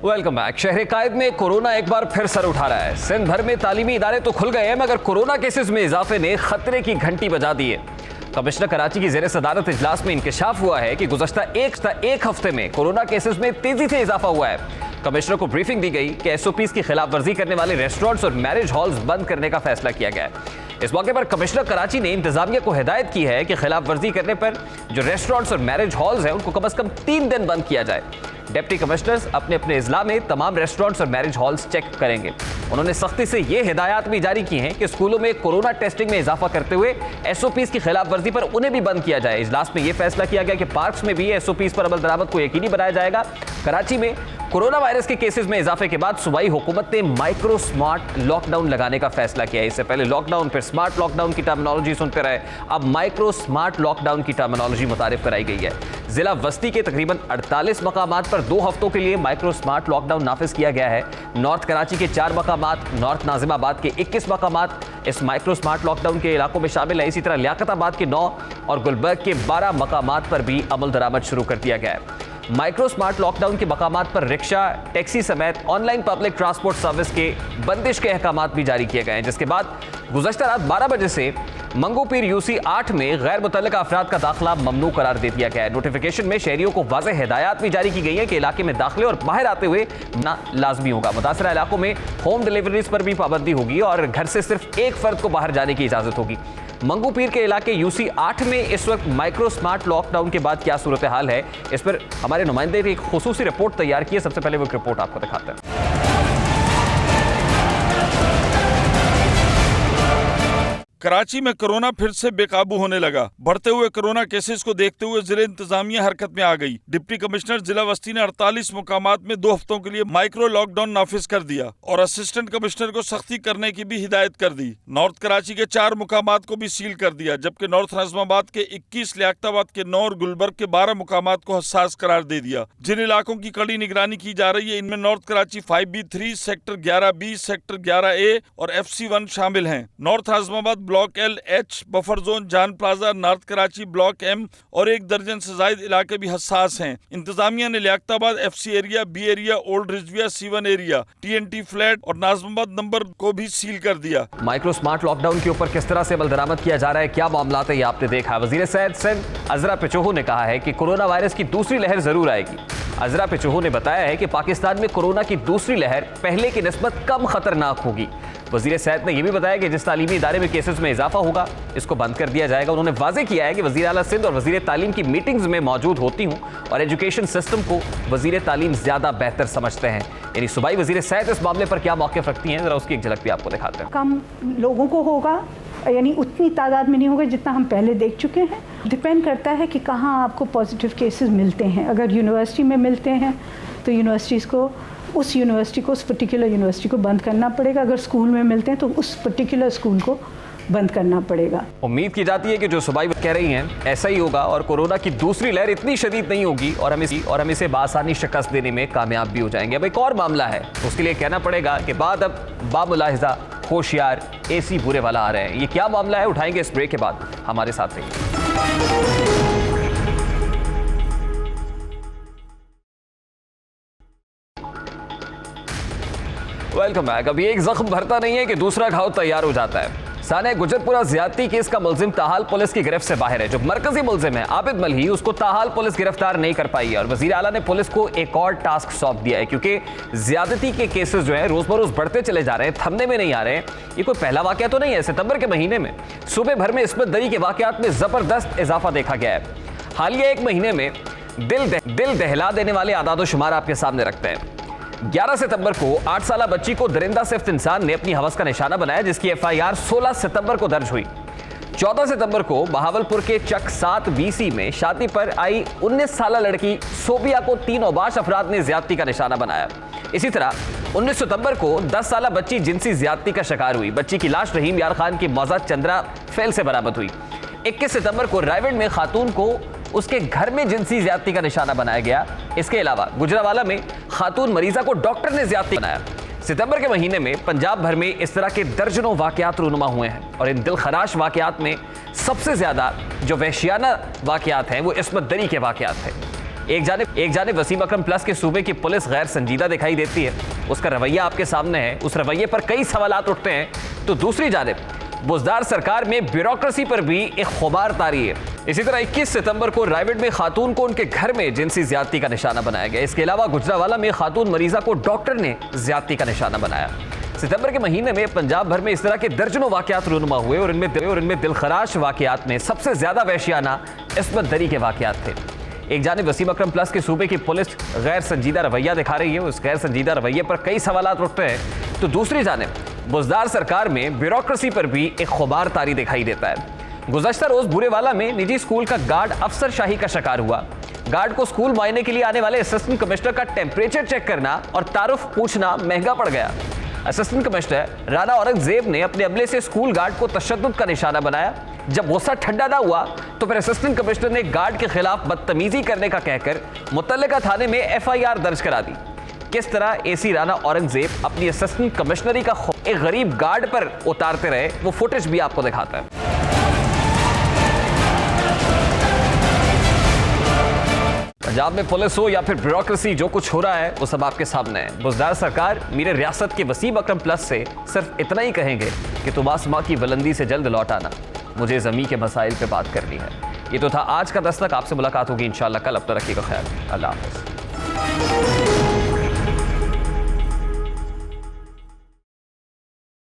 Welcome back. शहर कायद में कोरोना एक बार फिर सर उठा रहा है। सिंध भर में तालीमी इदारे तो खुल गए हैं, मगर कोरोना केसेस में इजाफे ने खतरे की घंटी बजा दी है। कमिश्नर कराची की ज़ेर सदारत इजलास में इंकशाफ हुआ है कि गुज़श्ता एक हफ्ते में कोरोना केसेस में तेजी से इजाफा हुआ है। कमिश्नर को ब्रीफिंग दी गई कि SOPs की खिलाफ वर्जी करने वाले रेस्टोरेंट्स और मैरिज हॉल्स बंद करने का फैसला किया गया है। इस मौके पर कमिश्नर कराची ने इंतजामिया को हिदायत की है कि खिलाफ वर्जी करने पर जो रेस्टोरेंट्स और मैरिज हॉल्स हैं उनको कम अज कम 3 दिन बंद किया जाए। डिप्टी कमिश्नर्स अपने अपने इजला में तमाम रेस्टोरेंट्स और मैरिज हॉल्स चेक करेंगे। उन्होंने सख्ती से ये हिदायत भी जारी की हैं कि स्कूलों में कोरोना टेस्टिंग में इजाफा करते हुए एसओपीज की खिलाफ वर्जी पर उन्हें भी बंद किया जाए। इजलास में यह फैसला किया गया कि पार्क्स में भी एसओपीज पर अमल दरामद को यकीनी बनाया जाएगा। कराची में कोरोना वायरस के केसेस में इजाफे के बाद सूबाई हुकूमत ने माइक्रो स्मार्ट लॉकडाउन लगाने का फैसला किया है। इससे पहले लॉकडाउन फिर स्मार्ट लॉकडाउन की टर्मिनोलॉजी सुनते रहे, अब माइक्रो स्मार्ट लॉकडाउन की टर्मिनोलॉजी मुतारिफ कराई गई है। जिला वस्ती के तकरीबन 48 मकामात पर 2 हफ्तों के लिए माइक्रो स्मार्ट लॉकडाउन नाफिज किया गया है। नॉर्थ कराची के 4 मकामात, नॉर्थ नाजिमाबाद के 21 मकामात इस माइक्रो स्मार्ट लॉकडाउन के इलाकों में शामिल है। इसी तरह लियाकताबाद के 9 और गुलबर्ग के 12 मकामात पर भी अमल दरामद शुरू कर दिया गया है। माइक्रो स्मार्ट लॉकडाउन के मकामात पर रिक्शा, टैक्सी समेत ऑनलाइन पब्लिक ट्रांसपोर्ट सर्विस के बंदिश के अहकामात भी जारी किए गए हैं, जिसके बाद गुज़श्ता रात 12 बजे से मंगू पीर यूसी 8 में गैर मुतल्लिका अफराद का दाखिला ममनू करार दे दिया गया है। नोटिफिकेशन में शहरियों को वाज़ेह हिदायत भी जारी की गई है कि इलाके में दाखिले और बाहर आते हुए ना लाजमी होगा। मुतासरा इलाकों में होम डिलीवरीज पर भी पाबंदी होगी और घर से सिर्फ एक फर्द को बाहर जाने की इजाज़त होगी। मंगू पीर के इलाके यूसी 8 में इस वक्त माइक्रो स्मार्ट लॉकडाउन के बाद क्या सूरत हाल है, इस पर हमारे नुमाइंदे ने एक खुसूसी रिपोर्ट तैयार की है। सबसे पहले वो एक रिपोर्ट आपको दिखाते हैं। कराची में कोरोना फिर से बेकाबू होने लगा। बढ़ते हुए कोरोना केसेस को देखते हुए जिला इंतजामिया हरकत में आ गई। डिप्टी कमिश्नर जिला वस्ती ने 48 मुकामात में 2 हफ्तों के लिए माइक्रो लॉकडाउन नाफिज कर दिया और असिस्टेंट कमिश्नर को सख्ती करने की भी हिदायत कर दी। नॉर्थ कराची के 4 मुकामात को भी सील कर दिया, जबकि नॉर्थ नाज़िमाबाद के 21, लियाकताबाद के 9 और गुलबर्ग के 12 मुकामात को हसास करार दे दिया। जिन इलाकों की कड़ी निगरानी की जा रही है, इनमें north Karachi 5B3, sector 11B, sector 11A और FC1 शामिल हैं। North Nazimabad block LH, buffer zone, Jan plaza, north Karachi block M और 1 दर्जन से जायद इलाके भी हसास हैं। इंतजामिया ने Liaquatabad FC area, B area, old Rizvia, C1 area, TNT flat और नाज़िमाबाद नंबर को भी सील कर दिया। माइक्रो स्मार्ट लॉकडाउन के ऊपर किस तरह से अमल दरामद किया जा रहा है, क्या मामला है, ये आपने देखा। वजीर सेहत सिंध अजरा पिचोहू ने कहा है कि कोरोना वायरस की दूसरी लहर जरूर आएगी। अजरा पिचोहू ने बताया है कि पाकिस्तान में कोरोना की दूसरी लहर पहले की निस्बत कम खतरनाक होगी। वजीर सेहत ने यह भी बताया कि जिस तालीमी इदारे में केसेस में इजाफा होगा, इसको बंद कर दिया जाएगा। उन्होंने वाजे किया है कि वजीर आला सिंध और वजीर तालीम की मीटिंग्स में मौजूद होती हूँ और एजुकेशन सिस्टम को वजीर तालीम ज्यादा बेहतर समझते हैं। यानी सूबाई वजीर सेहत इस मामले पर क्या मौक़िफ़ रखती हैं, जरा उसकी एक झलक भी आपको दिखाते हैं। कम लोगों को होगा, यानी उतनी तादाद में नहीं होगा जितना हम पहले देख चुके हैं। डिपेंड करता है कि कहाँ आपको पॉजिटिव केसेस मिलते हैं। अगर यूनिवर्सिटी में मिलते हैं तो यूनिवर्सिटीज़ को उस पर्टिकुलर यूनिवर्सिटी को बंद करना पड़ेगा। अगर स्कूल में मिलते हैं तो उस पर्टिकुलर स्कूल को बंद करना पड़ेगा। उम्मीद की जाती है कि जो सूबाई कह रही हैं ऐसा ही होगा और कोरोना की दूसरी लहर इतनी शदीद नहीं होगी और हम इसे बासानी शिकस्त देने में कामयाब भी हो जाएंगे। अब एक और मामला है, उसके लिए कहना पड़ेगा कि बाद अब बामुलाहिजा होशियार AC बुरे वाला आ रहे हैं। ये क्या मामला है, उठाएंगे इस ब्रेक के बाद। हमारे साथ रहिए। Welcome back. अभी एक जख्म भरता नहीं है कि दूसरा घाव तैयार हो जाता है। साने गुजरपुरा ज्यादती केस का मुलजिम ताहाल पुलिस की गिरफ्त से बाहर है। जो मरकजी मुलजिम है आबिद मलही, उसको ताहाल पुलिस गिरफ्तार नहीं कर पाई है और वजीर आला ने पुलिस को एक और टास्क सौंप दिया है, क्योंकि ज्यादती के केसेस जो है रोज बरोज बढ़ते चले जा रहे हैं, थमने में नहीं आ रहे हैं। ये कोई पहला वाकया तो नहीं है। सितंबर के महीने में सूबे भर में इस्मत दरी के वाकयात में जबरदस्त इजाफा देखा गया है। हालिया एक महीने में दिल दहला देने वाले आदाद शुमार आपके सामने रखते हैं। 11 सितंबर को 8 साला बच्ची को दरिंदा सिफ्त इंसान ने अपनी हवस का निशाना बनाया, जिसकी FIR 16 सितंबर को दर्ज हुई। 14 सितंबर को बहावलपुर के चक 7 BC में शादी पर आई 19 साला लड़की सोबिया को 3 औबाश अफराद ने ज्यादती का निशाना बनाया। इसी तरह 19 सितंबर को 10 साला बच्ची जिनसी ज्यादती का शिकार हुई। बच्ची की लाश रहीम यार खान की मौजा चंद्रा फेल से बरामद हुई। 21 सितंबर को रायगढ़ में खातून को उसके घर में जिनसी ज्यादती का निशाना बनाया गया। इसके अलावा गुजरावाला में खातून मरीजा को डॉक्टर ने ज्यादती बनाया। सितंबर के महीने में पंजाब भर में इस तरह के दर्जनों वाकयात रूनुमा हुए हैं और इन दिलखराश वाकयात में सबसे ज्यादा जो वहशियाना वाकयात हैं वो इस्मत दरी के वाकयात थे। एक जानिब वसीम अकरम प्लस के सूबे की पुलिस गैर संजीदा दिखाई देती है, उसका रवैया आपके सामने है, उस रवैये पर कई सवालात उठते हैं, तो दूसरी जानिब बुजदार सरकार में ब्यूरोक्रेसी पर भी एक खुमार तारी है। इसी तरह 21 सितंबर को रायगढ़ में खातून को उनके घर में जिनसी ज्यादती का निशाना बनाया गया। इसके अलावा गुजरावाला में खातून मरीजा को डॉक्टर ने ज्यादती का निशाना बनाया। सितंबर के महीने में पंजाब भर में इस तरह के दर्जनों वाकयात रूनुमा हुए और इनमें दिलखराश वाकयात में सबसे ज्यादा वहशियाना इस्मत दरी के वाकयात थे। एक जानिब वसीम अकरम प्लस के सूबे की पुलिस गैर संजीदा रवैया दिखा रही है, उस गैर संजीदा रवैये पर कई सवालात उठते हैं, तो दूसरी जानिब बुज़दार सरकार में ब्यूरोक्रेसी पर भी एक खुमार तारी दिखाई देता है। गुज़श्ता रोज बुरेवाला में निजी स्कूल का गार्ड अफसरशाही का शिकार हुआ। गार्ड को स्कूल मुआयने के लिए आने वाले असिस्टेंट कमिश्नर का टेम्परेचर चेक करना और तारुफ पूछना महंगा पड़ गया। असिस्टेंट कमिश्नर राना औरंगजेब ने अपने अमले से स्कूल गार्ड को तशद्दुद का निशाना बनाया। जब गुस्सा ठंडा ना हुआ तो फिर असिस्टेंट कमिश्नर ने गार्ड के खिलाफ बदतमीजी करने का कहकर मुतल्लिका थाने में FIR दर्ज करा दी। किस तरह AC राना औरंगजेब अपनी असिस्टेंट कमिश्नरी का एक गरीब गार्ड पर उतारते रहे, वो फुटेज भी आपको दिखाता है। पंजाब में पुलिस हो या फिर ब्यूरोक्रेसी, जो कुछ हो रहा है वो सब आपके सामने है। बुज़दार सरकार मेरे रियासत के वसीम अकरम प्लस से सिर्फ इतना ही कहेंगे कि तुम आसमां की बुलंदी से जल्द लौट आना, मुझे ज़मीन के मसाइल पे बात करनी है। ये तो था आज का दस्तक। आपसे मुलाकात होगी इंशाअल्लाह कल। अब तक रखिएगा ख्याल। अल्लाह हाफ़िज़।